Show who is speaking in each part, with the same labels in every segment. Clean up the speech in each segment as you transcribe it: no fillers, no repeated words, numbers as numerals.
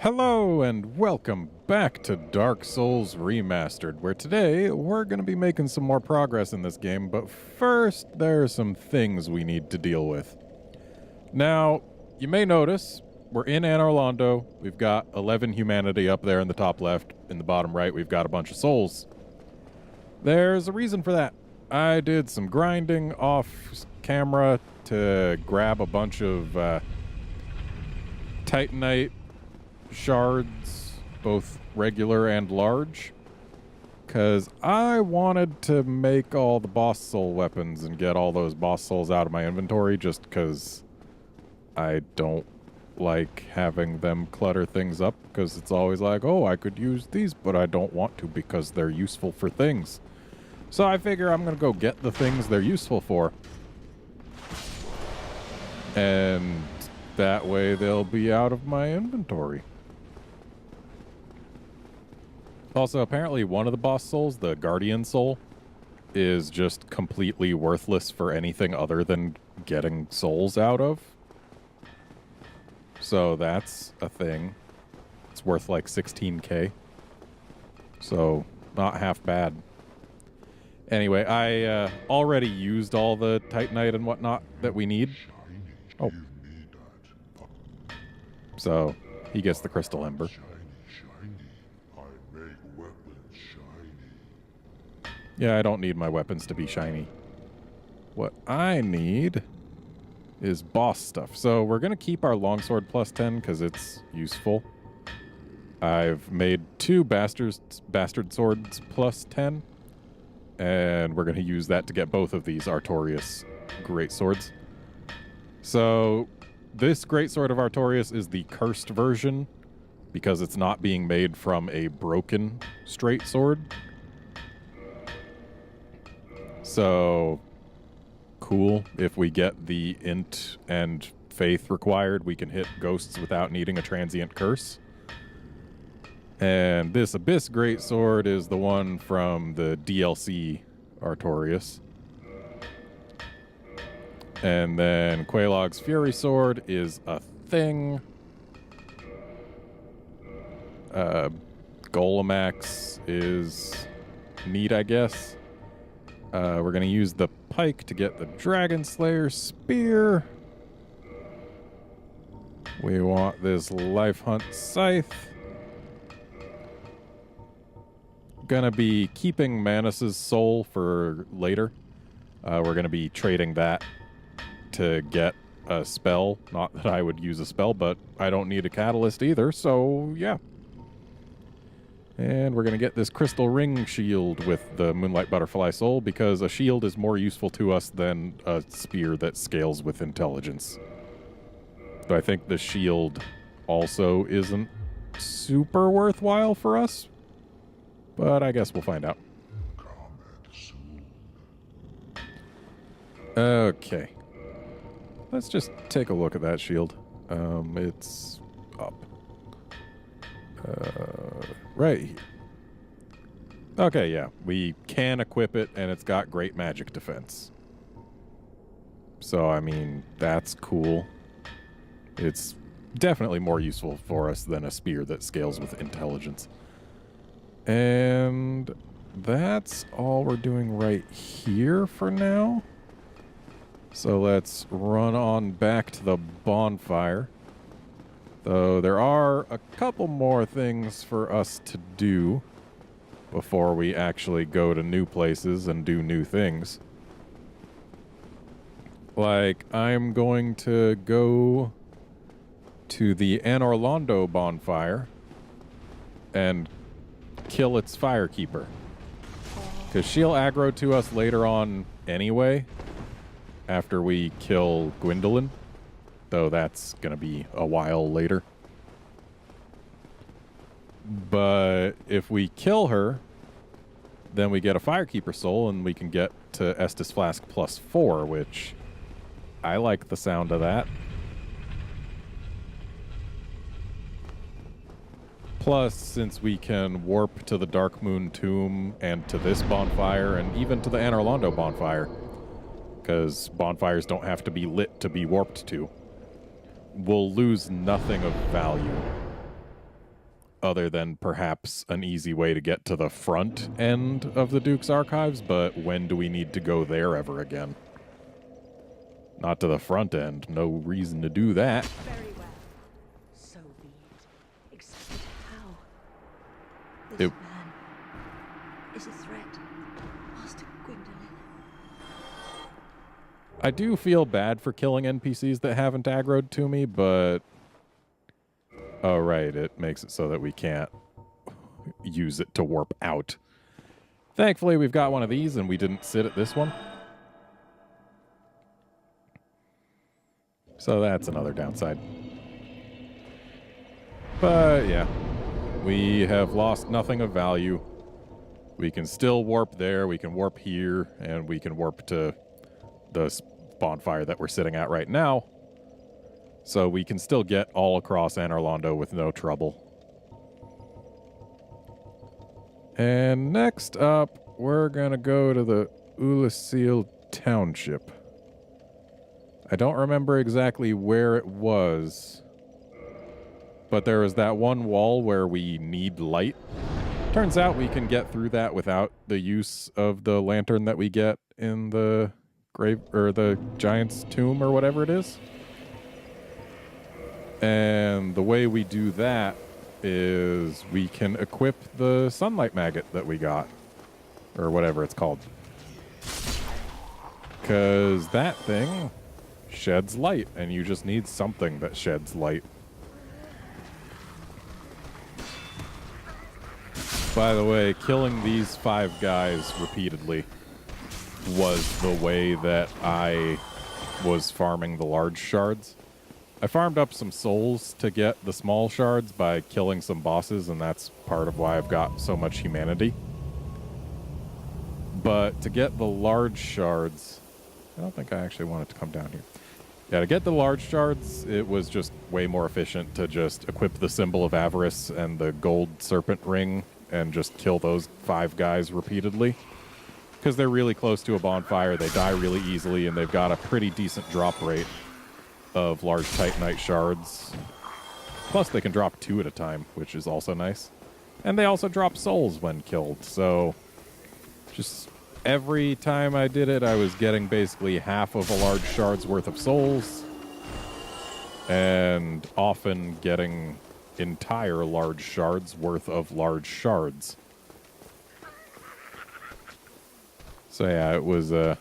Speaker 1: Hello and welcome back to Dark Souls Remastered, where today we're going to be making some more progress in this game, but first there are some things we need to deal with. Now, you may notice we're in Anor Londo. We've got 11 humanity up there in the top left. In the bottom right, we've got a bunch of souls. There's a reason for that. I did some grinding off camera to grab a bunch of Titanite shards, both regular and large, because I wanted to make all the boss soul weapons and get all those boss souls out of my inventory, just because I don't like having them clutter things up, because it's always like, oh, I could use these, but I don't want to because they're useful for things. So I figure I'm going to go get the things they're useful for. And that way they'll be out of my inventory. Also, apparently one of the boss souls, the Guardian Soul, is just completely worthless for anything other than getting souls out of. So that's a thing. It's worth like 16k. So not half bad. Anyway, I already used all the Titanite and whatnot that we need. Oh. So he gets the crystal ember. Yeah, I don't need my weapons to be shiny. What I need is boss stuff. So we're going to keep our longsword plus 10 because it's useful. I've made 2 bastard swords plus 10. And we're going to use that to get both of these Artorias great swords. So this great sword of Artorias is the cursed version because it's not being made from a broken straight sword. So, cool. If we get the int and faith required, we can hit ghosts without needing a transient curse. And this Abyss Greatsword is the one from the DLC Artorias. And then Quelaag's Fury Sword is a thing. Golemax is neat, I guess. We're going to use the pike to get the Dragon Slayer Spear. We want this Life Hunt Scythe. Gonna be keeping Manus's soul for later. We're gonna be trading that to get a spell. Not that I would use a spell, but I don't need a catalyst either, so yeah. And we're going to get this crystal ring shield with the Moonlight Butterfly Soul because a shield is more useful to us than a spear that scales with intelligence. But I think the shield also isn't super worthwhile for us. But I guess we'll find out. Okay. Let's just take a look at that shield. It's up. Right here. Okay, yeah. We can equip it, and it's got great magic defense. So, I mean, that's cool. It's definitely more useful for us than a spear that scales with intelligence. And that's all we're doing right here for now. So let's run on back to the bonfire. Though there are a couple more things for us to do before we actually go to new places and do new things. Like, I'm going to go to the Anor Londo bonfire and kill its firekeeper. Because she'll aggro to us later on anyway, after we kill Gwendolyn. Though that's going to be a while later. But if we kill her, then we get a Firekeeper soul and we can get to Estus Flask plus 4, which I like the sound of that. Plus, since we can warp to the Dark Moon Tomb and to this bonfire and even to the Anor Londo bonfire, because bonfires don't have to be lit to be warped to, we'll lose nothing of value. other than perhaps an easy way to get to the front end of the Duke's archives, but when do we need to go there ever again? Not to the front end. No reason to do that.
Speaker 2: Very well. So be it. Except how? This man is a threat. Master Gwendolyn.
Speaker 1: I do feel bad for killing NPCs that haven't aggroed to me, but... Oh, right. It makes it so that we can't use it to warp out. Thankfully, we've got one of these, and we didn't sit at this one. So that's another downside. But, yeah. We have lost nothing of value. We can still warp there, we can warp here, and we can warp to the bonfire that we're sitting at right now. So we can still get all across Anor Londo with no trouble. And next up, we're going to go to the Ulasil Township. I don't remember exactly where it was, but there was that one wall where we need light. Turns out we can get through that without the use of the lantern that we get in the grave, or the giant's tomb, or whatever it is. And the way we do that is we can equip the sunlight maggot that we got, or whatever it's called. Because that thing sheds light, and you just need something that sheds light. By the way, killing these 5 guys repeatedly was the way that I was farming the large shards. I farmed up some souls to get the small shards by killing some bosses, and that's part of why I've got so much humanity. But to get the large shards... I don't think I actually wanted to come down here. Yeah, to get the large shards, it was just way more efficient to just equip the Symbol of Avarice and the gold serpent ring and just kill those 5 guys repeatedly. Because they're really close to a bonfire, they die really easily, and they've got a pretty decent drop rate of large Titanite shards. Plus, they can drop 2 at a time, which is also nice. And they also drop souls when killed, so just every time I did it, I was getting basically half of a large shard's worth of souls, and often getting entire large shards worth of large shards. So yeah, it was a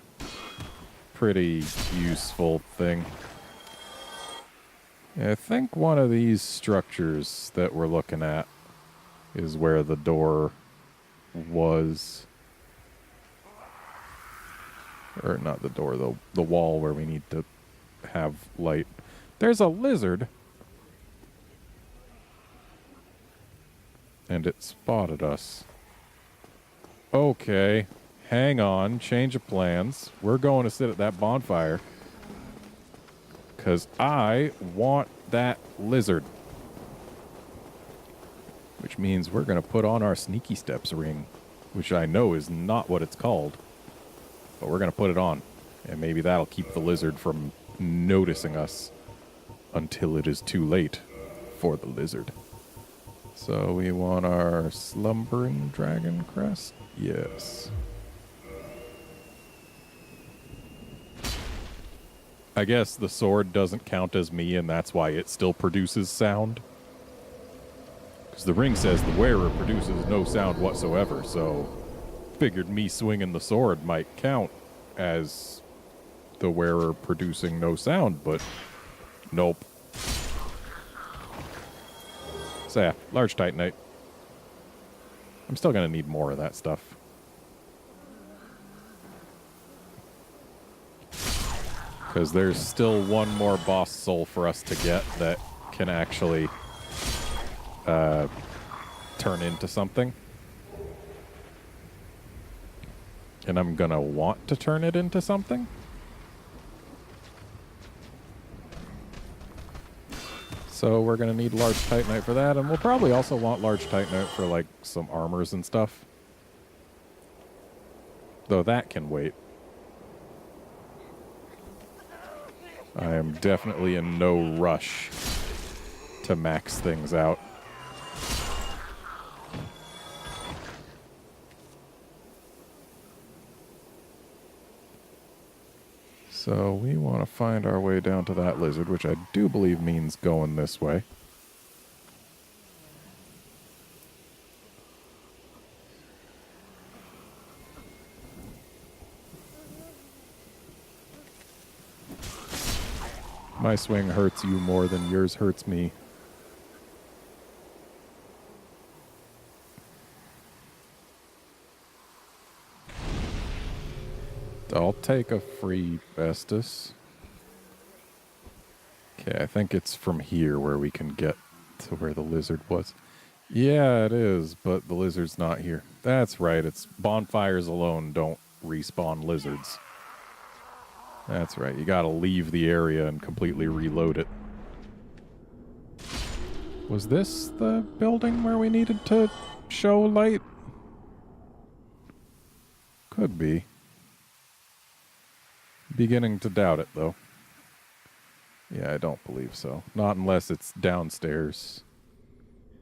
Speaker 1: pretty useful thing. I think one of these structures that we're looking at is where the door was. Or not the door, the wall where we need to have light. There's a lizard. And it spotted us. Okay, hang on, change of plans. We're going to sit at that bonfire. Because I want that lizard. Which means we're going to put on our Sneaky Steps ring. Which I know is not what it's called. But we're going to put it on. And maybe that'll keep the lizard from noticing us. Until it is too late for the lizard. So we want our Slumbering Dragon Crest? Yes. I guess the sword doesn't count as me, and that's why it still produces sound. Because the ring says the wearer produces no sound whatsoever, so figured me swinging the sword might count as the wearer producing no sound, but nope. So yeah, large Titanite. I'm still going to need more of that stuff. Because there's still one more boss soul for us to get that can actually turn into something. And I'm going to want to turn it into something. So we're going to need large Titanite for that, and we'll probably also want large Titanite for, like, some armors and stuff. Though that can wait. I am definitely in no rush to max things out. So we want to find our way down to that lizard, which I do believe means going this way. My swing hurts you more than yours hurts me. I'll take a free Estus. Okay, I think it's from here where we can get to where the lizard was. Yeah, it is, but the lizard's not here. That's right, it's bonfires alone don't respawn lizards. That's right, you gotta leave the area and completely reload it. Was this the building where we needed to show light? Could be. Beginning to doubt it, though. Yeah, I don't believe so. Not unless it's downstairs.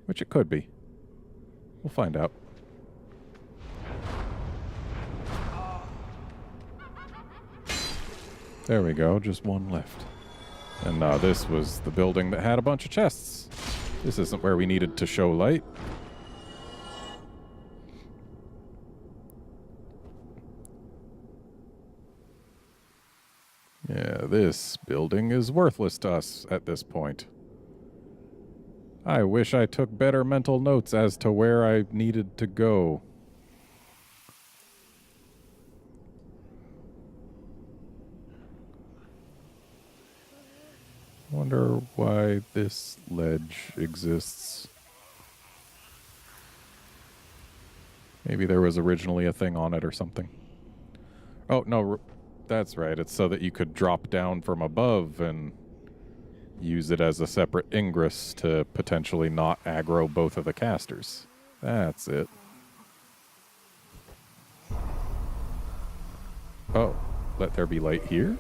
Speaker 1: Which it could be. We'll find out. There we go, just one left. And this was the building that had a bunch of chests. This isn't where we needed to show light. Yeah, this building is worthless to us at this point. I wish I took better mental notes as to where I needed to go. Wonder why this ledge exists. Maybe there was originally a thing on it or something. Oh, no, that's right. It's so that you could drop down from above and use it as a separate ingress to potentially not aggro both of the casters. That's it. Oh, let there be light here?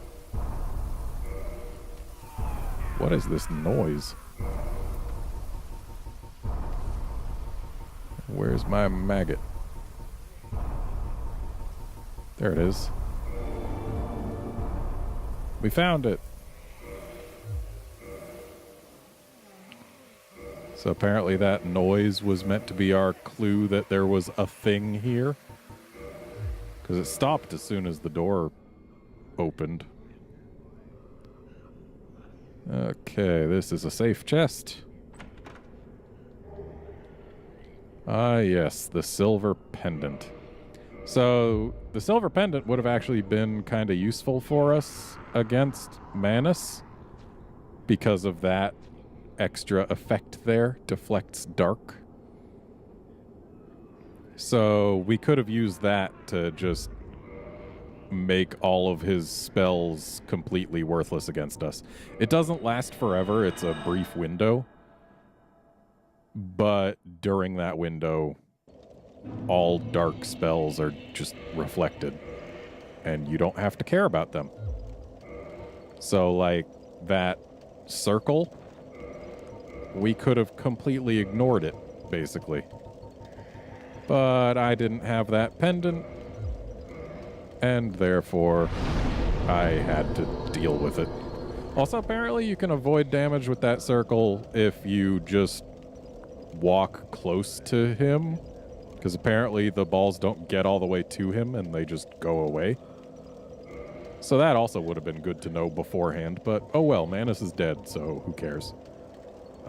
Speaker 1: What is this noise? Where's my maggot? There it is. We found it. So apparently that noise was meant to be our clue that there was a thing here. Because it stopped as soon as the door opened. Okay, this is a safe chest. Ah, yes, the silver pendant. So, the silver pendant would have actually been kind of useful for us against Manus because of that extra effect there, deflects dark. So, we could have used that to just make all of his spells completely worthless against us. It doesn't last forever, it's a brief window. But during that window, all dark spells are just reflected. And you don't have to care about them. So, like, that circle, we could have completely ignored it, basically. But I didn't have that pendant. And therefore, I had to deal with it. Also, apparently you can avoid damage with that circle if you just walk close to him. Because apparently the balls don't get all the way to him and they just go away. So that also would have been good to know beforehand. But, oh well, Manus is dead, so who cares?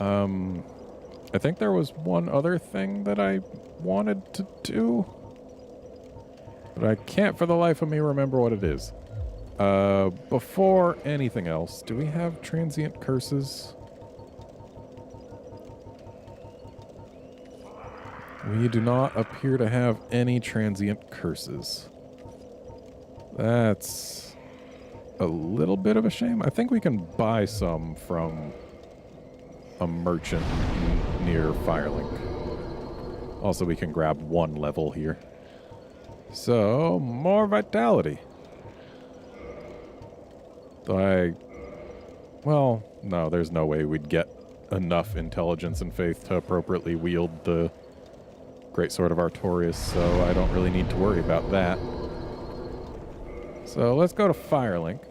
Speaker 1: I think there was one other thing that I wanted to do. But I can't for the life of me remember what it is. Before anything else, do we have transient curses? We do not appear to have any transient curses. That's a little bit of a shame. I think we can buy some from a merchant near Firelink. Also, we can grab one level here. So, more vitality. Well, no, there's no way we'd get enough intelligence and faith to appropriately wield the Greatsword of Artorias, so I don't really need to worry about that. So, let's go to Firelink.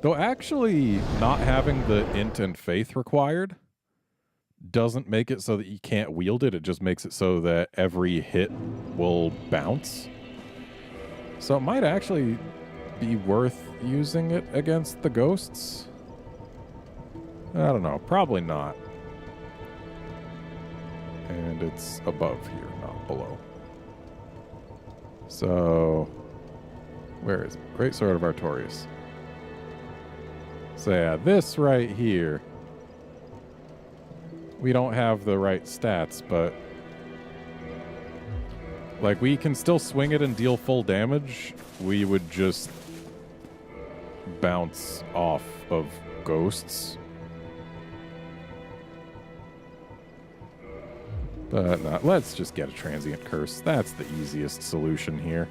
Speaker 1: Though actually not having the int and faith required doesn't make it so that you can't wield it. It just makes it so that every hit will bounce. So it might actually be worth using it against the ghosts. I don't know. Probably not. And it's above here, not below. So, where is it? Great Sword of Artorias. So yeah, this right here. We don't have the right stats, but like we can still swing it and deal full damage. We would just bounce off of ghosts. But no, let's just get a transient curse. That's the easiest solution here.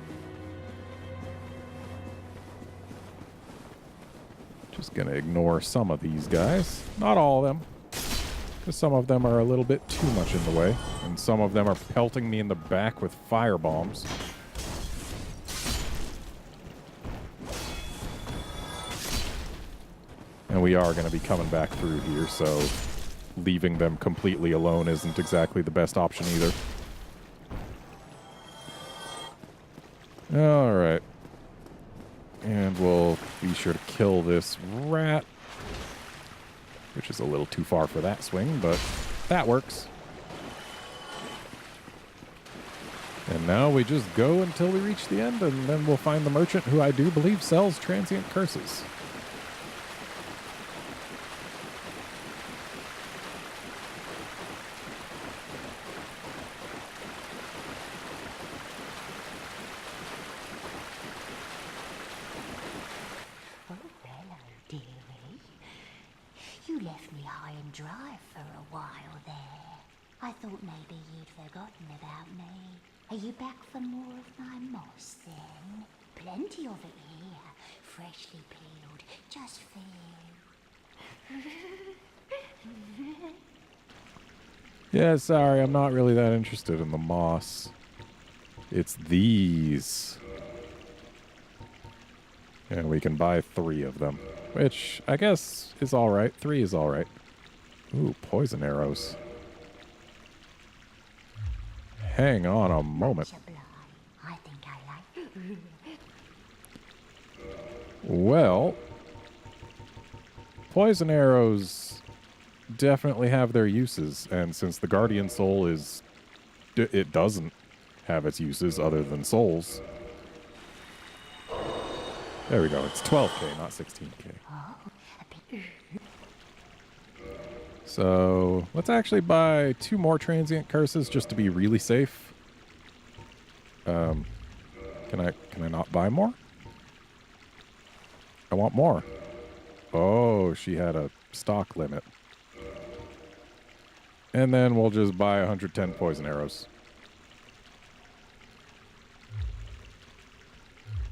Speaker 1: Just gonna ignore some of these guys. Not all of them. Because some of them are a little bit too much in the way. And some of them are pelting me in the back with fire bombs. And we are going to be coming back through here, so leaving them completely alone isn't exactly the best option either. Alright. And we'll be sure to kill this rat. Which is a little too far for that swing, but that works. And now we just go until we reach the end, and then we'll find the merchant who I do believe sells transient curses.
Speaker 2: Oh, hello, dearie. You left me high and dry for a while there. I thought maybe you'd forgotten about me. Are you back for more of my moss, then? Plenty of it here, freshly peeled, just for you.
Speaker 1: Yeah, sorry, I'm not really that interested in the moss. It's these. And we can buy 3 of them, which I guess is alright. 3 is alright. Ooh, poison arrows. Hang on a moment.
Speaker 2: I think I like
Speaker 1: Well, poison arrows definitely have their uses, and since the Guardian Soul is... it doesn't have its uses other than souls. There we go. It's 12k, not 16k. So let's actually buy 2 more transient curses just to be really safe. Can I not buy more? I want more. Oh, she had a stock limit. And then we'll just buy 110 poison arrows.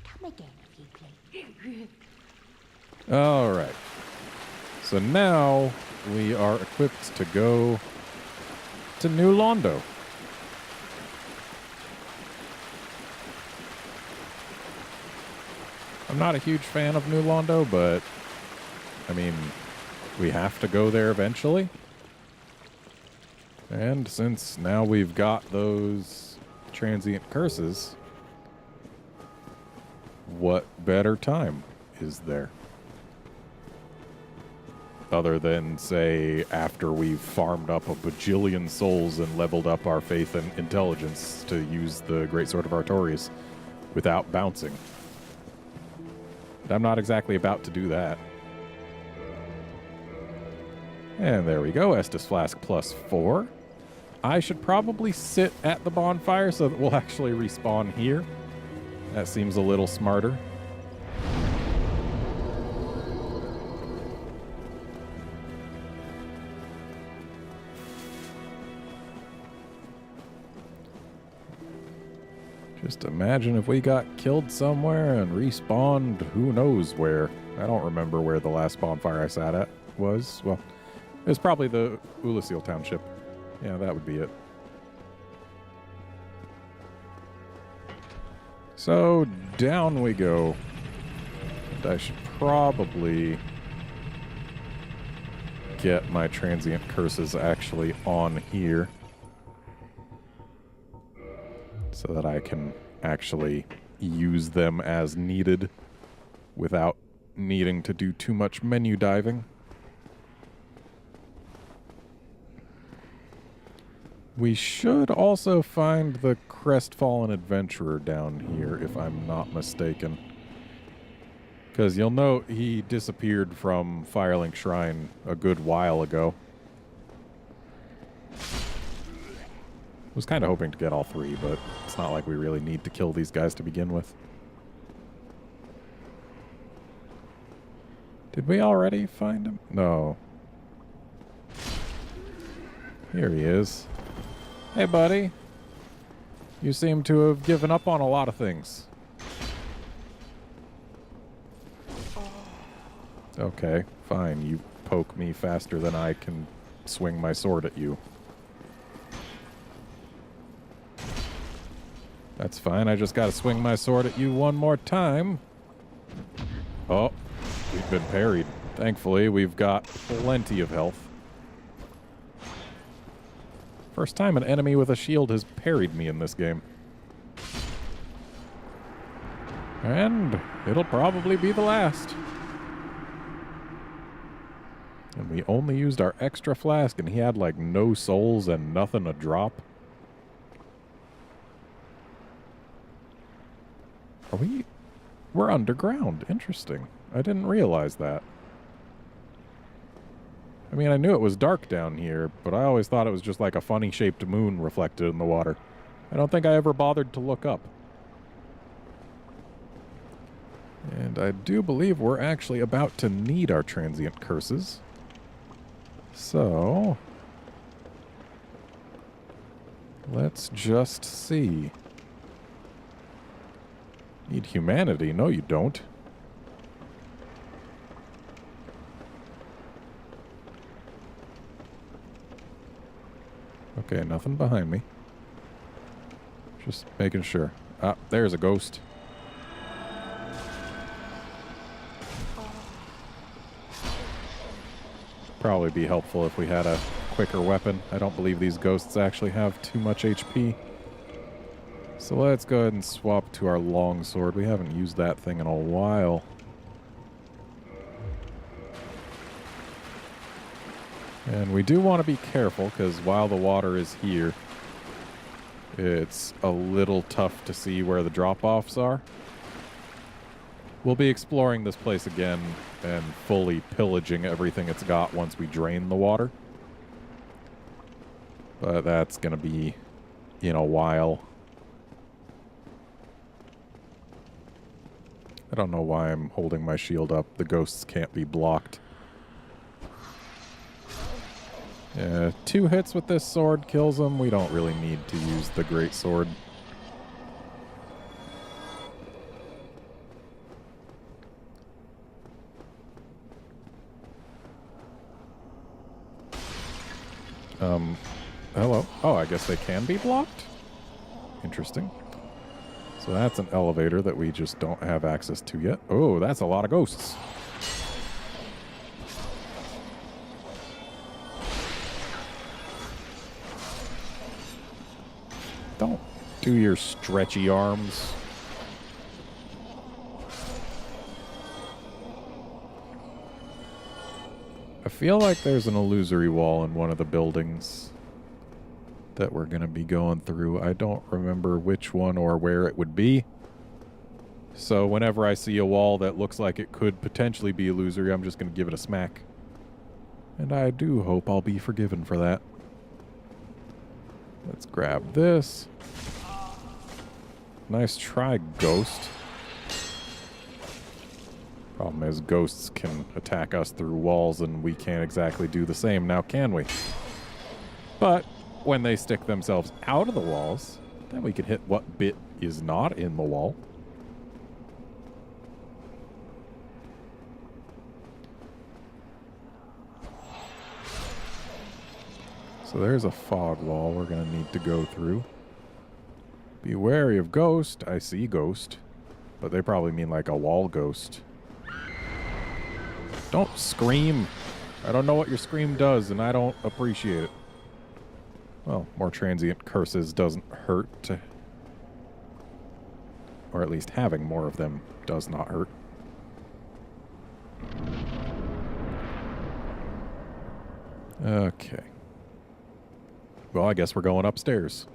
Speaker 2: Come again, if you please.
Speaker 1: All right. So now we are equipped to go to New Londo. I'm not a huge fan of New Londo, but I mean, we have to go there eventually. And since now we've got those transient curses, what better time is there? Other than, say, after we've farmed up a bajillion souls and leveled up our faith and intelligence to use the Great Sword of Artorias without bouncing. I'm not exactly about to do that. And there we go, Estus Flask +4. I should probably sit at the bonfire so that we'll actually respawn here. That seems a little smarter. Just imagine if we got killed somewhere and respawned who knows where. I don't remember where the last bonfire I sat at was. Well, it was probably the Ulasil Township. Yeah, that would be it. So, down we go. I should probably get my transient curses actually on here so that I can actually use them as needed without needing to do too much menu diving. We should also find the Crestfallen Adventurer down here, if I'm not mistaken. Because you'll note he disappeared from Firelink Shrine a good while ago. Was kind of hoping to get all three, but it's not like we really need to kill these guys to begin with. Did we already find him? No. Here he is. Hey, buddy. You seem to have given up on a lot of things. Okay, fine. You poke me faster than I can swing my sword at you. That's fine. I just gotta swing my sword at you one more time. Oh, we've been parried. Thankfully, we've got plenty of health. First time an enemy with a shield has parried me in this game. And it'll probably be the last. And we only used our extra flask, and he had like no souls and nothing to drop. We're underground. Interesting. I didn't realize that. I mean, I knew it was dark down here, but I always thought it was just like a funny-shaped moon reflected in the water. I don't think I ever bothered to look up. And I do believe we're actually about to need our transient curses. So, let's just see. Need humanity? No, you don't. Okay, nothing behind me. Just making sure. Ah, there's a ghost. Probably be helpful if we had a quicker weapon. I don't believe these ghosts actually have too much HP. So let's go ahead and swap to our longsword. We haven't used that thing in a while. And we do want to be careful, because while the water is here, it's a little tough to see where the drop-offs are. We'll be exploring this place again and fully pillaging everything it's got once we drain the water. But that's going to be in a while. I don't know why I'm holding my shield up. The ghosts can't be blocked. Yeah, 2 hits with this sword kills them. We don't really need to use the great sword. Hello. Oh, I guess they can be blocked? Interesting. So that's an elevator that we just don't have access to yet. Oh, that's a lot of ghosts. Don't do your stretchy arms. I feel like there's an illusory wall in one of the buildings that we're going to be going through. I don't remember which one or where it would be. So whenever I see a wall that looks like it could potentially be illusory, I'm just going to give it a smack. And I do hope I'll be forgiven for that. Let's grab this. Nice try, ghost. Problem is, ghosts can attack us through walls, and we can't exactly do the same now, can we? But when they stick themselves out of the walls, then we can hit what bit is not in the wall. So there's a fog wall we're going to need to go through. Be wary of ghost. I see ghost. But they probably mean like a wall ghost. Don't scream. I don't know what your scream does, and I don't appreciate it. Well, more transient curses doesn't hurt. Or at least having more of them does not hurt. Okay. Well, I guess we're going upstairs.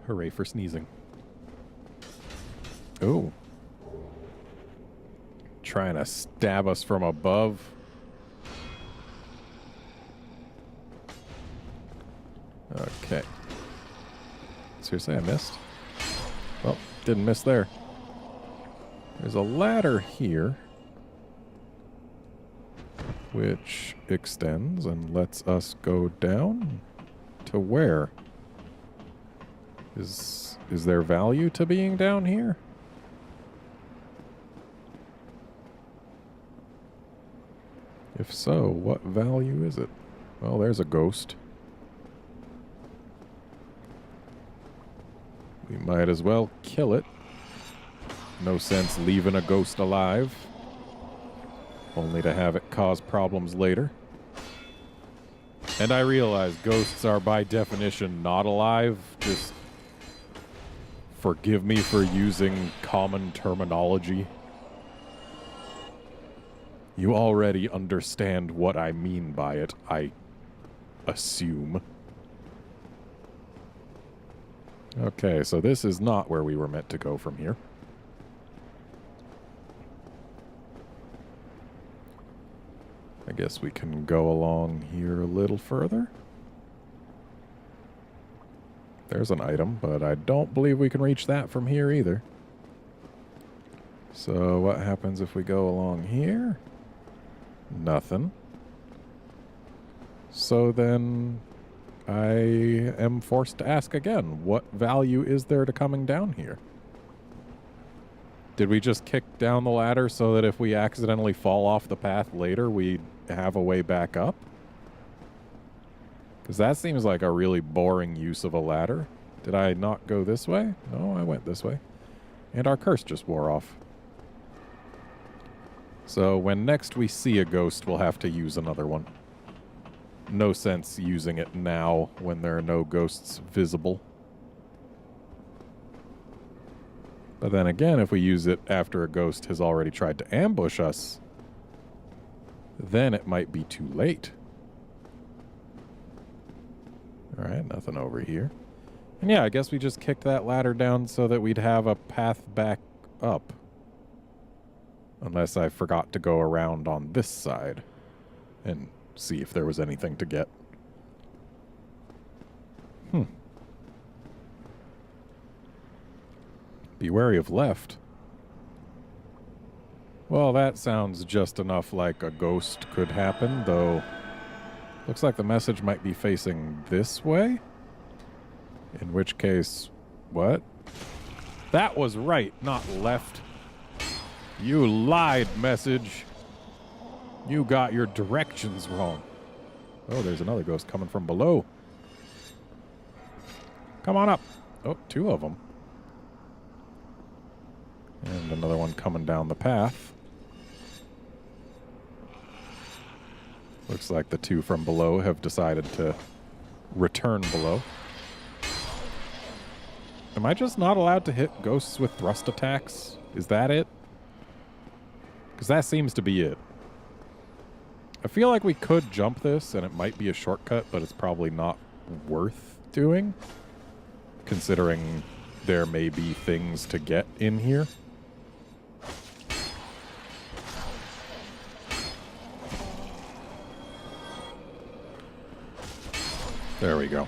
Speaker 1: Hooray for sneezing. Ooh. Trying to stab us from above. Okay. Seriously, I missed? Well, didn't miss there. There's a ladder here, which extends and lets us go down to where? Is there value to being down here? If so, what value is it? Well, there's a ghost. We might as well kill it. No sense leaving a ghost alive, only to have it cause problems later. And I realize ghosts are by definition not alive. Just forgive me for using common terminology. You already understand what I mean by it, I assume. Okay, so this is not where we were meant to go from here. I guess we can go along here a little further. There's an item, but I don't believe we can reach that from here either. So what happens if we go along here? Nothing. So then I am forced to ask again, what value is there to coming down here? Did we just kick down the ladder so that if we accidentally fall off the path later, we have a way back up? Because that seems like a really boring use of a ladder. Did I not go this way? No, I went this way. And our curse just wore off. So when next we see a ghost, we'll have to use another one. No sense using it now when there are no ghosts visible. But then again, if we use it after a ghost has already tried to ambush us, then it might be too late. Alright, nothing over here. And yeah, I guess we just kicked that ladder down so that we'd have a path back up. Unless I forgot to go around on this side and see if there was anything to get. Be wary of left. Well, that sounds just enough like a ghost could happen, though looks like the message might be facing this way. In which case, what? That was right, not left. You lied, message. You got your directions wrong. Oh, there's another ghost coming from below. Come on up. Oh, two of them. And another one coming down the path. Looks like the two from below have decided to return below. Am I just not allowed to hit ghosts with thrust attacks? Is that it? Because that seems to be it. I feel like we could jump this, and it might be a shortcut, but it's probably not worth doing, considering there may be things to get in here. There we go.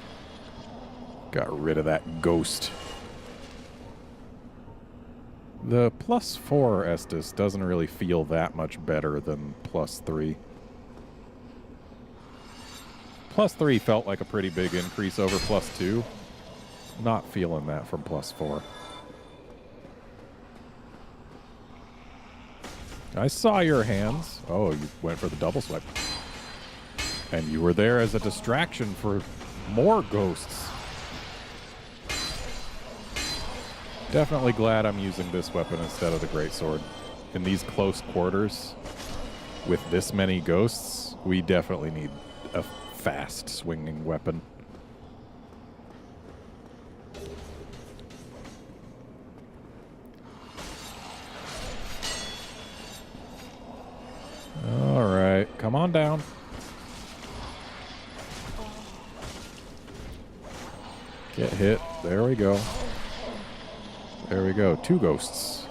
Speaker 1: Got rid of that ghost. The +4 Estus doesn't really feel that much better than +3. +3 felt like a pretty big increase over +2. Not feeling that from +4. I saw your hands. Oh, you went for the double swipe. And you were there as a distraction for more ghosts. Definitely glad I'm using this weapon instead of the greatsword. In these close quarters, with this many ghosts, we definitely need a fast swinging weapon. Alright, come on down. Get hit. There we go. There we go. 2 ghosts.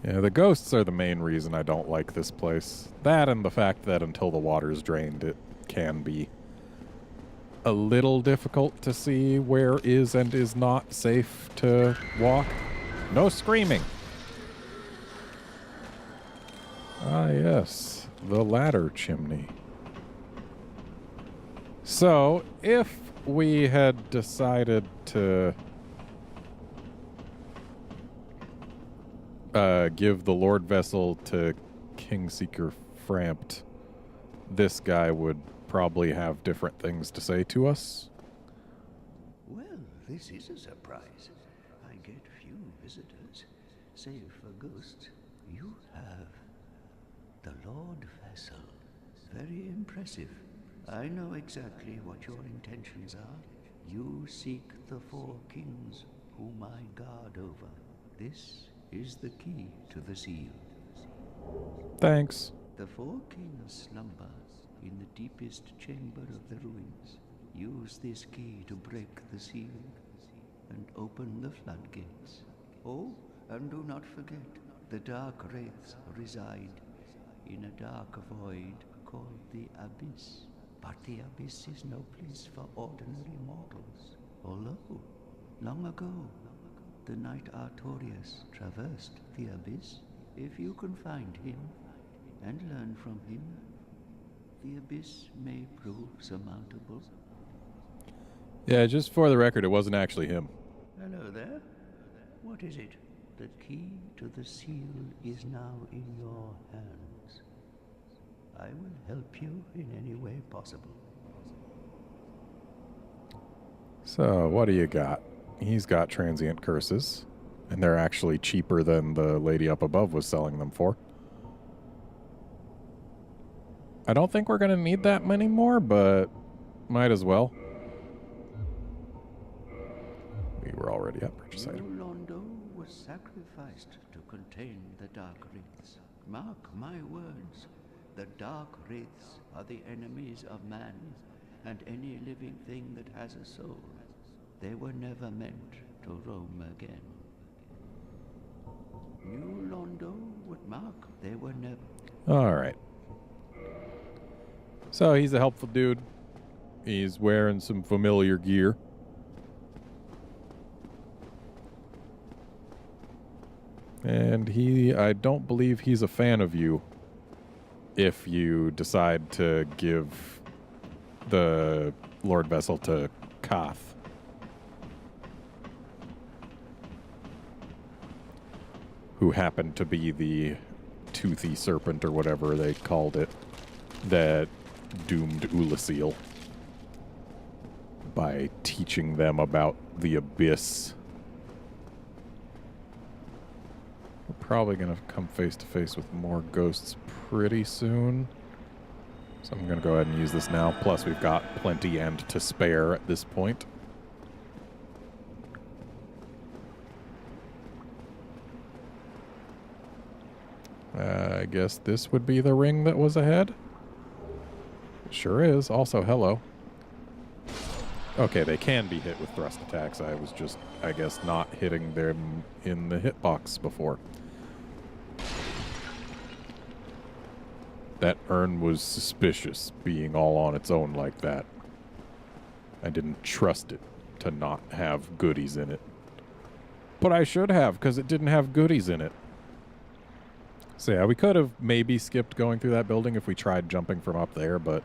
Speaker 1: Yeah, the ghosts are the main reason I don't like this place. That and the fact that until the water's drained, it can be a little difficult to see where is and is not safe to walk. No screaming. Ah, yes. The ladder chimney. So, if we had decided to give the Lord Vessel to Kingseeker Frampt, this guy would probably have different things to say to us.
Speaker 3: Well, this is a surprise. I get few visitors, save for ghosts. You have the Lord Vessel. Very impressive. I know exactly what your intentions are. You seek the 4 kings whom I guard over. This is the key to the seal.
Speaker 1: Thanks.
Speaker 3: The 4 kings slumber in the deepest chamber of the ruins. Use this key to break the seal and open the floodgates. Oh, and do not forget, the dark wraiths reside in a dark void called the Abyss. But the Abyss is no place for ordinary mortals. Although, long ago, the knight Artorias traversed the Abyss. If you can find him and learn from him, the Abyss may prove surmountable.
Speaker 1: Yeah, just for the record, it wasn't actually him.
Speaker 3: Hello there. What is it? The key to the seal is now in your hands. I will help you in any way possible.
Speaker 1: So, what do you got? He's got transient curses, and they're actually cheaper than the lady up above was selling them for. I don't think we're going to need that many more, but might as well. We were already at purchase item.
Speaker 3: Londo was sacrificed to contain the Dark Wraiths. Mark my words, the Dark Wraiths are the enemies of man and any living thing that has a soul. They were never meant to roam again. New Londo would mark they were never...
Speaker 1: Alright. So, he's a helpful dude. He's wearing some familiar gear. And I don't believe he's a fan of you if you decide to give the Lord Vessel to Koth. Who happened to be the toothy serpent or whatever they called it that doomed Ulasil by teaching them about the Abyss. We're probably going to come face to face with more ghosts pretty soon. So I'm going to go ahead and use this now. Plus we've got plenty and to spare at this point. I guess this would be the ring that was ahead. It sure is. Also, hello. Okay, they can be hit with thrust attacks. I was just, I guess, not hitting them in the hitbox before. That urn was suspicious, being all on its own like that. I didn't trust it to not have goodies in it. But I should have, because it didn't have goodies in it. So yeah, we could have maybe skipped going through that building if we tried jumping from up there, but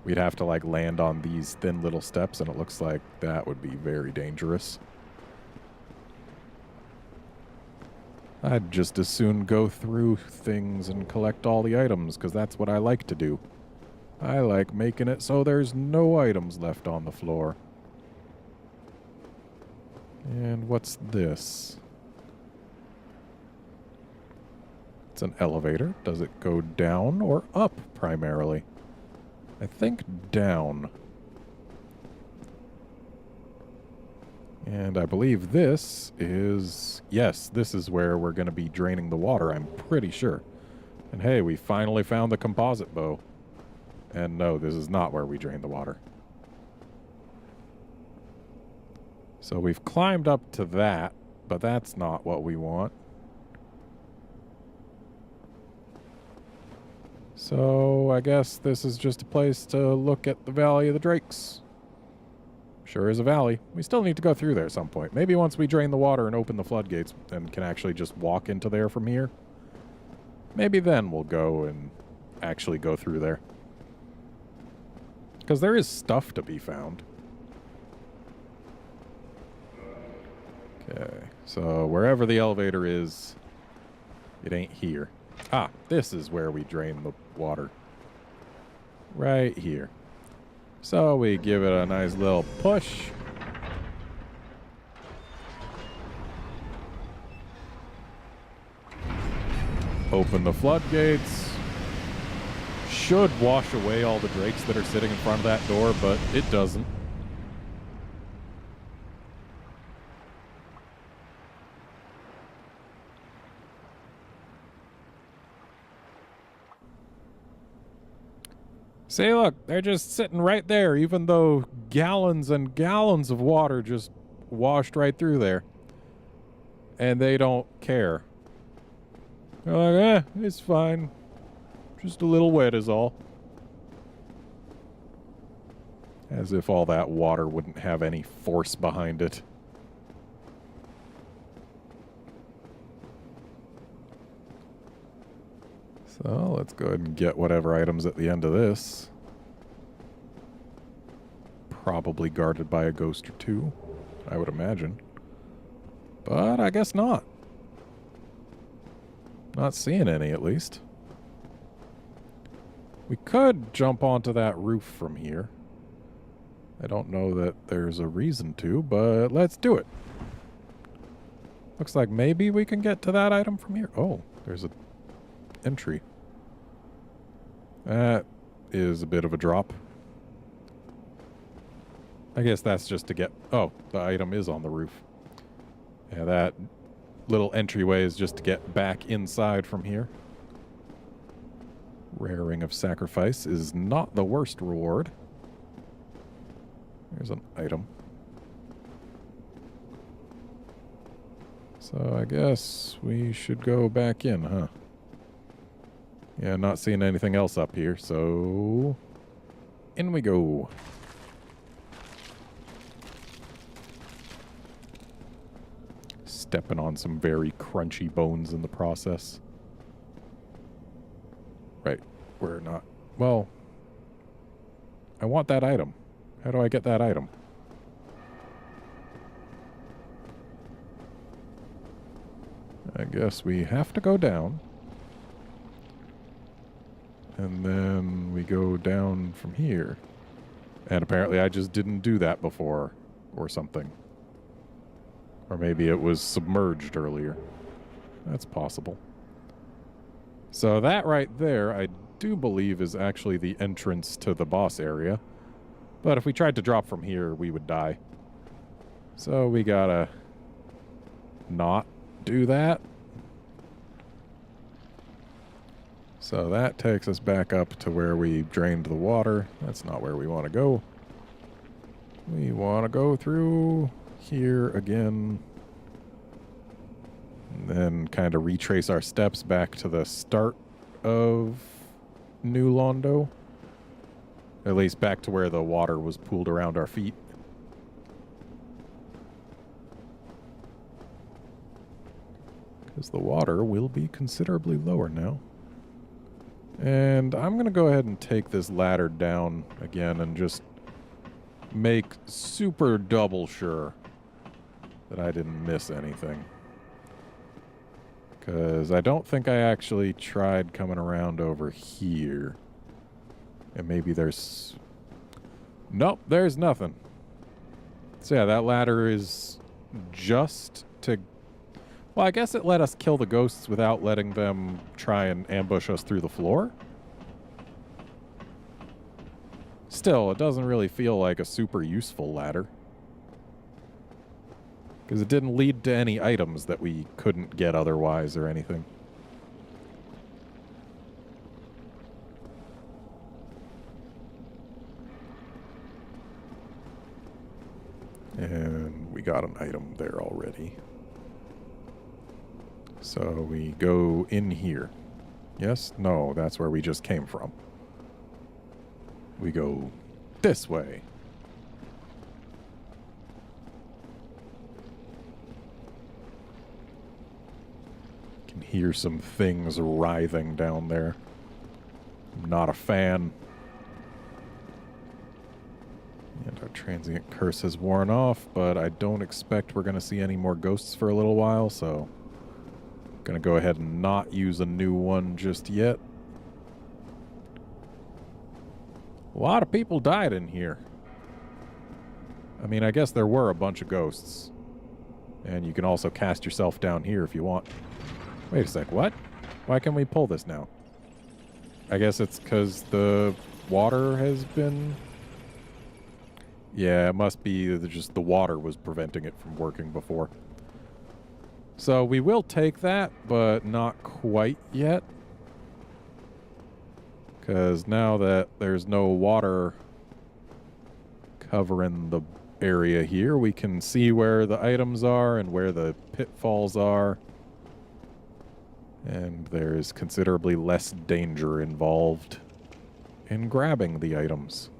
Speaker 1: we'd have to like land on these thin little steps, and it looks like that would be very dangerous. I'd just as soon go through things and collect all the items, because that's what I like to do. I like making it so there's no items left on the floor. And what's this? It's an elevator. Does it go down or up primarily? I think down. And I believe this is... Yes, this is where we're going to be draining the water, I'm pretty sure. And hey, we finally found the composite bow. And no, this is not where we drain the water. So we've climbed up to that, but that's not what we want. So I guess this is just a place to look at the Valley of the Drakes. Sure is a valley. We still need to go through there at some point. Maybe once we drain the water and open the floodgates and can actually just walk into there from here. Maybe then we'll go and actually go through there. Because there is stuff to be found. Okay, so wherever the elevator is, it ain't here. Ah, this is where we drain the water. Right here. So we give it a nice little push. Open the floodgates. Should wash away all the drakes that are sitting in front of that door, but it doesn't. See, look, they're just sitting right there, even though gallons and gallons of water just washed right through there. And they don't care. They're like, it's fine. Just a little wet is all. As if all that water wouldn't have any force behind it. So let's go ahead and get whatever items at the end of this. Probably guarded by a ghost or two, I would imagine. But I guess not. Not seeing any, at least. We could jump onto that roof from here. I don't know that there's a reason to, but let's do it. Looks like maybe we can get to that item from here. Oh, there's a entry. That is a bit of a drop. I guess that's just to get... Oh, the item is on the roof. Yeah, that little entryway is just to get back inside from here. Rare Ring of Sacrifice is not the worst reward. There's an item. So I guess we should go back in, huh? Yeah, not seeing anything else up here, so... in we go. Stepping on some very crunchy bones in the process. Right, we're not... Well... I want that item. How do I get that item? I guess we have to go down. And then we go down from here. And apparently I just didn't do that before, or something. Or maybe it was submerged earlier. That's possible. So that right there, I do believe is actually the entrance to the boss area. But if we tried to drop from here, we would die. So we gotta not do that. So that takes us back up to where we drained the water. That's not where we want to go. We want to go through here again. And then kind of retrace our steps back to the start of New Londo. At least back to where the water was pooled around our feet. Because the water will be considerably lower now. And I'm going to go ahead and take this ladder down again and just make super double sure that I didn't miss anything. Because I don't think I actually tried coming around over here. And maybe there's... Nope, there's nothing. So yeah, that ladder is just to... Well, I guess it let us kill the ghosts without letting them try and ambush us through the floor. Still, it doesn't really feel like a super useful ladder. Because it didn't lead to any items that we couldn't get otherwise or anything. And we got an item there already. So we go in here. Yes? No, that's where we just came from. We go this way. Can hear some things writhing down there. I'm not a fan. And our transient curse has worn off, but I don't expect we're going to see any more ghosts for a little while, so I'm going to go ahead and not use a new one just yet. A lot of people died in here. I mean, I guess there were a bunch of ghosts. And you can also cast yourself down here if you want. Wait a sec, what? Why can we pull this now? I guess it's because the water has been... Yeah, it must be just the water was preventing it from working before. So we will take that, but not quite yet. Because now that there's no water covering the area here, we can see where the items are and where the pitfalls are. And there's considerably less danger involved in grabbing the items.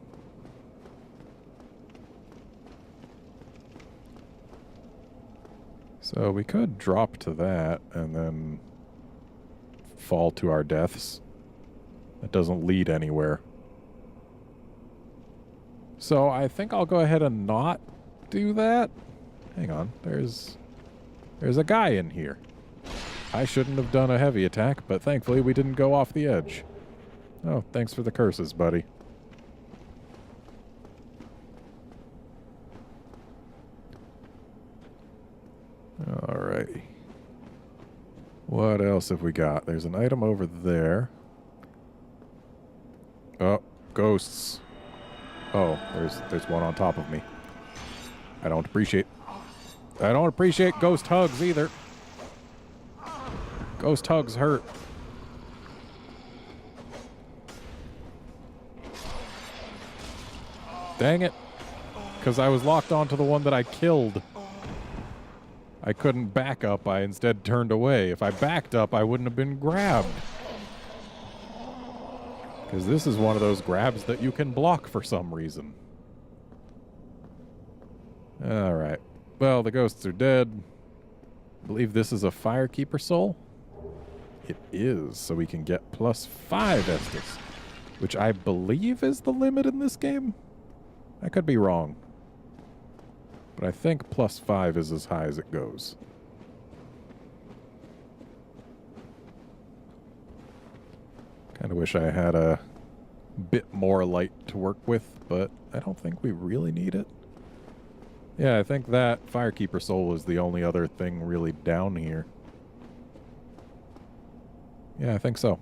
Speaker 1: So we could drop to that and then fall to our deaths. It doesn't lead anywhere. So I think I'll go ahead and not do that. Hang on, there's a guy in here. I shouldn't have done a heavy attack, but thankfully we didn't go off the edge. Oh, thanks for the curses, buddy. Alrighty. What else have we got? There's an item over there. Oh, ghosts. Oh, there's one on top of me. I don't appreciate ghost hugs either. Ghost hugs hurt. Dang it. Because I was locked onto the one that I killed. I couldn't back up. I instead turned away. If I backed up, I wouldn't have been grabbed. Because this is one of those grabs that you can block for some reason. Alright. Well, the ghosts are dead. I believe this is a Firekeeper soul. It is, so we can get +5 Estus, which I believe is the limit in this game. I could be wrong. But I think +5 is as high as it goes. Kind of wish I had a bit more light to work with, but I don't think we really need it. Yeah, I think that Firekeeper soul is the only other thing really down here. Yeah, I think so.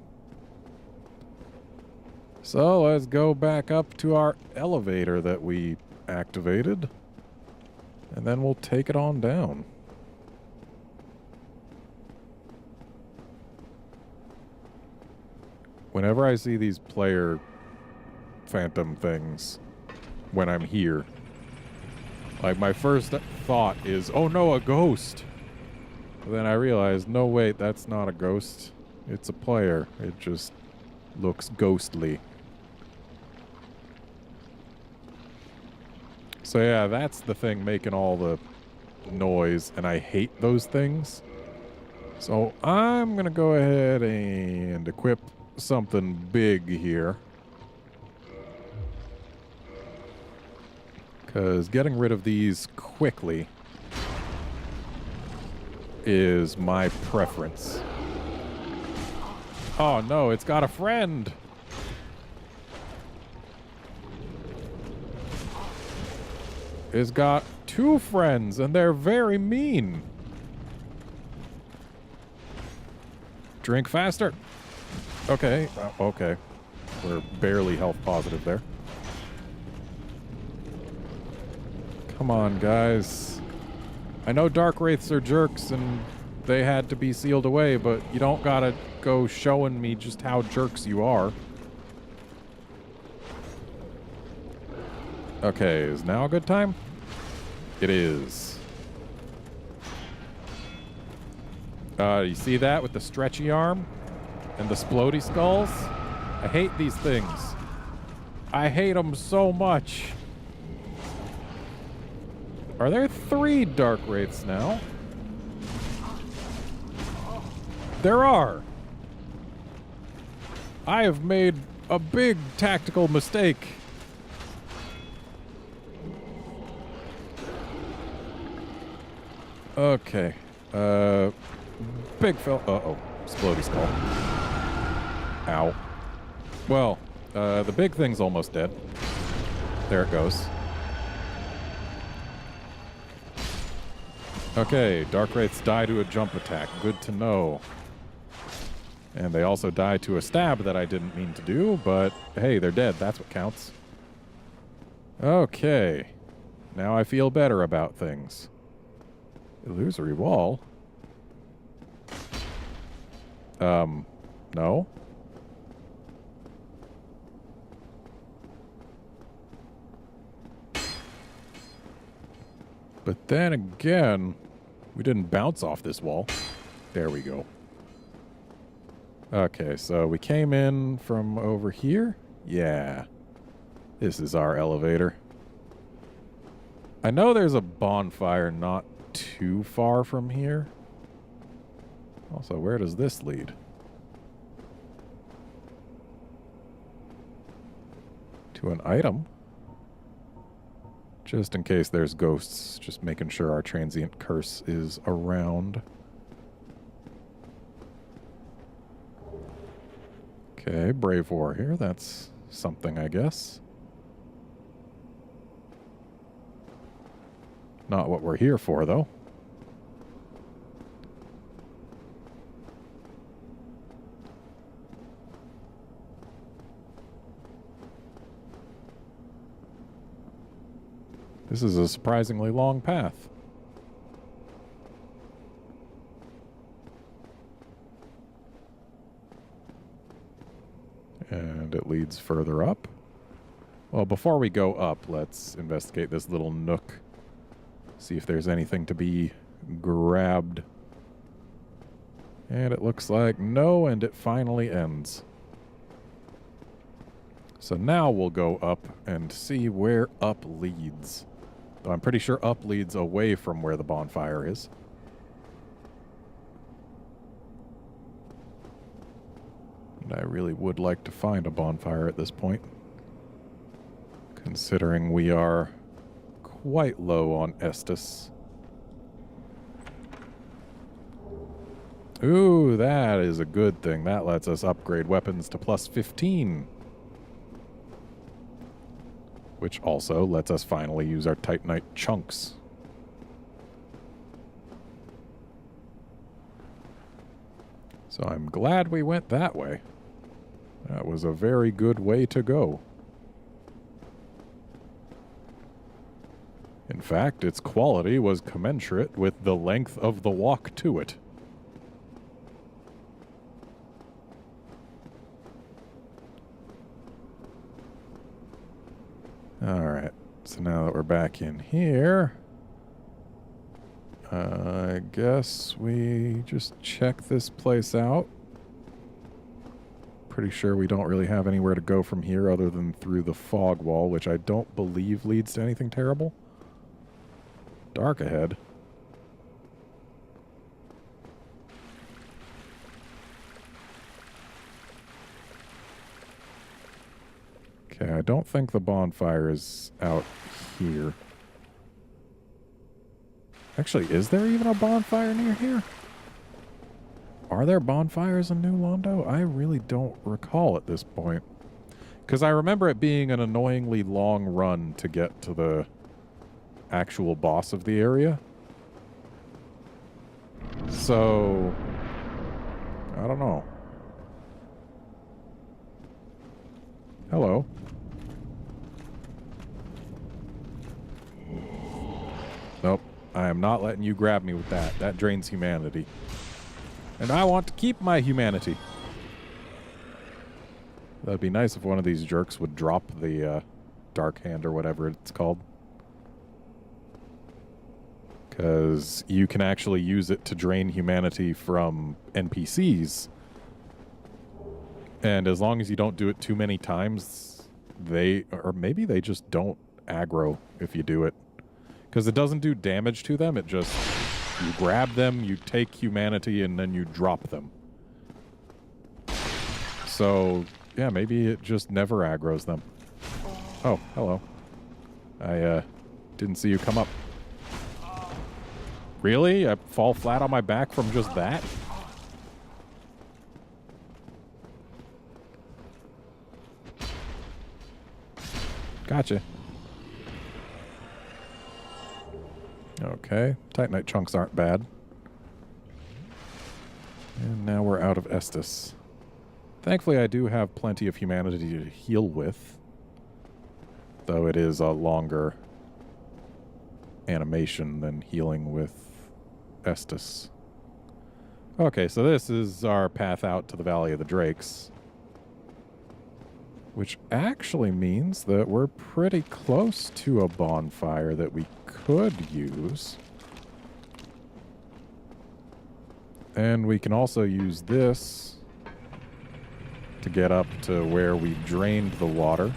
Speaker 1: So let's go back up to our elevator that we activated. And then we'll take it on down. Whenever I see these player phantom things when I'm here, like my first thought is, oh no, a ghost. But then I realize, no wait, that's not a ghost. It's a player. It just looks ghostly. So yeah, that's the thing making all the noise, and I hate those things. So I'm gonna go ahead and equip something big here. Because getting rid of these quickly is my preference. Oh no, it's got a friend! has got 2 friends, and they're very mean. Drink faster. Okay, okay. We're barely health positive there. Come on, guys. I know Dark Wraiths are jerks, and they had to be sealed away, but you don't gotta go showing me just how jerks you are. Okay, is now a good time? It is. You see that with the stretchy arm and the splody skulls? I hate these things. I hate them so much. Are there 3 Dark Wraiths now? There are. I have made a big tactical mistake. Okay. Big fella. Uh-oh. Splody skull. Ow. Well, the big thing's almost dead. There it goes. Okay, Dark Wraiths die to a jump attack. Good to know. And they also die to a stab that I didn't mean to do, but hey, they're dead. That's what counts. Okay. Now I feel better about things. Illusory wall? No? But then again, we didn't bounce off this wall. There we go. Okay, so we came in from over here? Yeah. This is our elevator. I know there's a bonfire not too far from here. Also, where does this lead? To an item? Just in case there's ghosts, just making sure our transient curse is around. Okay, Brave War here. That's something, I guess. Not what we're here for, though. This is a surprisingly long path. And it leads further up. Well, before we go up, let's investigate this little nook. See if there's anything to be grabbed. And it looks like no, and it finally ends. So now we'll go up and see where up leads. Though I'm pretty sure up leads away from where the bonfire is. And I really would like to find a bonfire at this point, considering we are quite low on Estus. Ooh, that is a good thing. That lets us upgrade weapons to plus 15. Which also lets us finally use our Titanite chunks. So I'm glad we went that way. That was a very good way to go. In fact, its quality was commensurate with the length of the walk to it. Alright, so now that we're back in here, I guess we just check this place out. Pretty sure we don't really have anywhere to go from here other than through the fog wall, which I don't believe leads to anything terrible. Dark ahead. Okay, I don't think the bonfire is out here. Actually, is there even a bonfire near here? Are there bonfires in New Londo? I really don't recall at this point. Because I remember it being an annoyingly long run to get to the actual boss of the area. So, I don't know. Hello. Nope. I am not letting you grab me with that. That drains humanity. And I want to keep my humanity. That'd be nice if one of these jerks would drop the dark hand or whatever it's called. Because you can actually use it to drain humanity from NPCs. And as long as you don't do it too many times, or maybe they just don't aggro if you do it. Because it doesn't do damage to them, it just, you grab them, you take humanity, and then you drop them. So, yeah, maybe it just never aggroes them. Oh, hello. I didn't see you come up. Really? I fall flat on my back from just that? Gotcha. Okay. Titanite chunks aren't bad. And now we're out of Estus. Thankfully, I do have plenty of humanity to heal with. Though it is a longer animation than healing with Estus. Okay, so this is our path out to the Valley of the Drakes. Which actually means that we're pretty close to a bonfire that we could use. And we can also use this to get up to where we drained the water.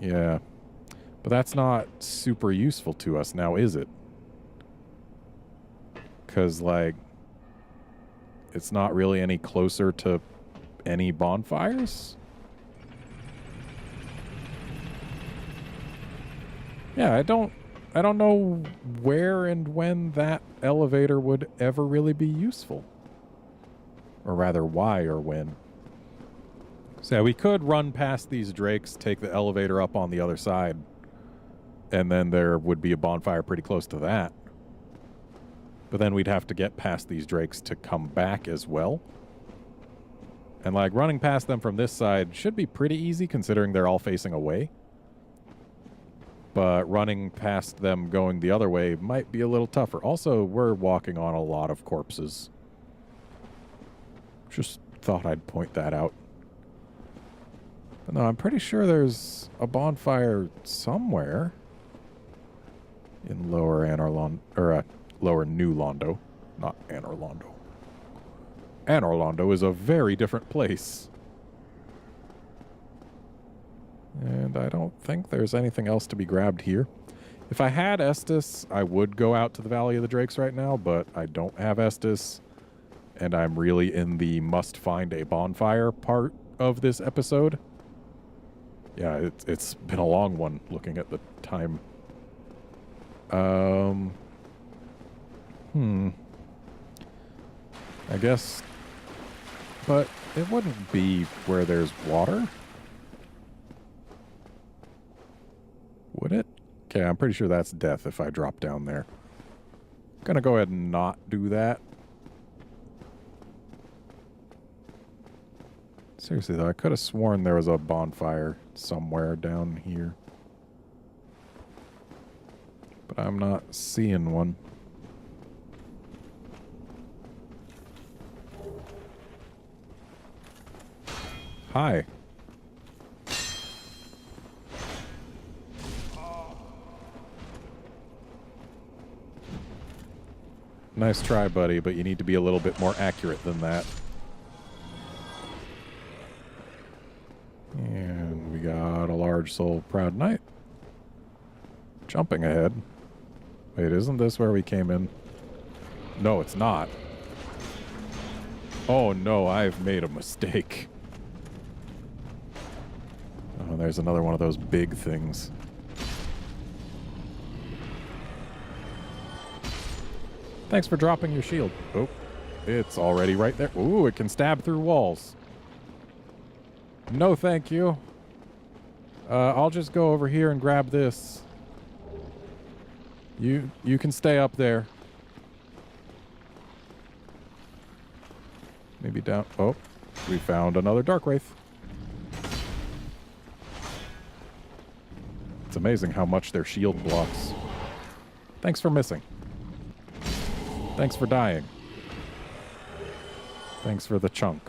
Speaker 1: Yeah. But that's not super useful to us now, is it? Because, like, it's not really any closer to any bonfires? Yeah, I don't know where and when that elevator would ever really be useful. Or rather, why or when. So yeah, we could run past these drakes, take the elevator up on the other side, and then there would be a bonfire pretty close to that. But then we'd have to get past these drakes to come back as well. And, like, running past them from this side should be pretty easy, considering they're all facing away. But running past them going the other way might be a little tougher. Also, we're walking on a lot of corpses. Just thought I'd point that out. But no, I'm pretty sure there's a bonfire somewhere in Lower Anorlondo, or Lower New Londo, not Anorlondo. Anorlondo is a very different place. And I don't think there's anything else to be grabbed here. If I had Estus, I would go out to the Valley of the Drakes right now, but I don't have Estus, and I'm really in the must find a bonfire part of this episode. Yeah, it's been a long one looking at the time. I guess, but it wouldn't be where there's water. Would it? Okay, I'm pretty sure that's death if I drop down there. Gonna go ahead and not do that. Seriously though, I could have sworn there was a bonfire somewhere down here. But I'm not seeing one. Hi. Nice try, buddy, but you need to be a little bit more accurate than that. And we got a large soul proud knight. Jumping ahead. Wait, isn't this where we came in? No, it's not. Oh no, I've made a mistake. Oh, there's another one of those big things. Thanks for dropping your shield. Oh, it's already right there. Ooh, it can stab through walls. No, thank you. I'll just go over here and grab this. You can stay up there. Maybe down. Oh, we found another Dark Wraith. It's amazing how much their shield blocks. Thanks for missing. Thanks for dying. Thanks for the chunk.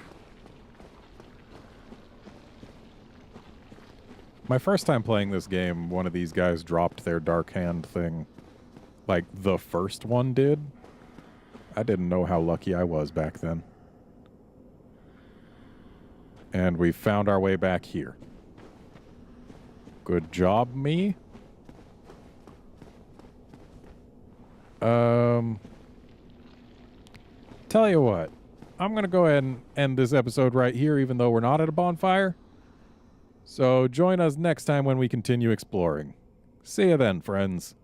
Speaker 1: My first time playing this game, one of these guys dropped their Dark Hand thing. Like, the first one did. I didn't know how lucky I was back then. And we found our way back here. Good job, me. Tell you what. I'm going to go ahead and end this episode right here, even though we're not at a bonfire. So join us next time when we continue exploring. See you then, friends.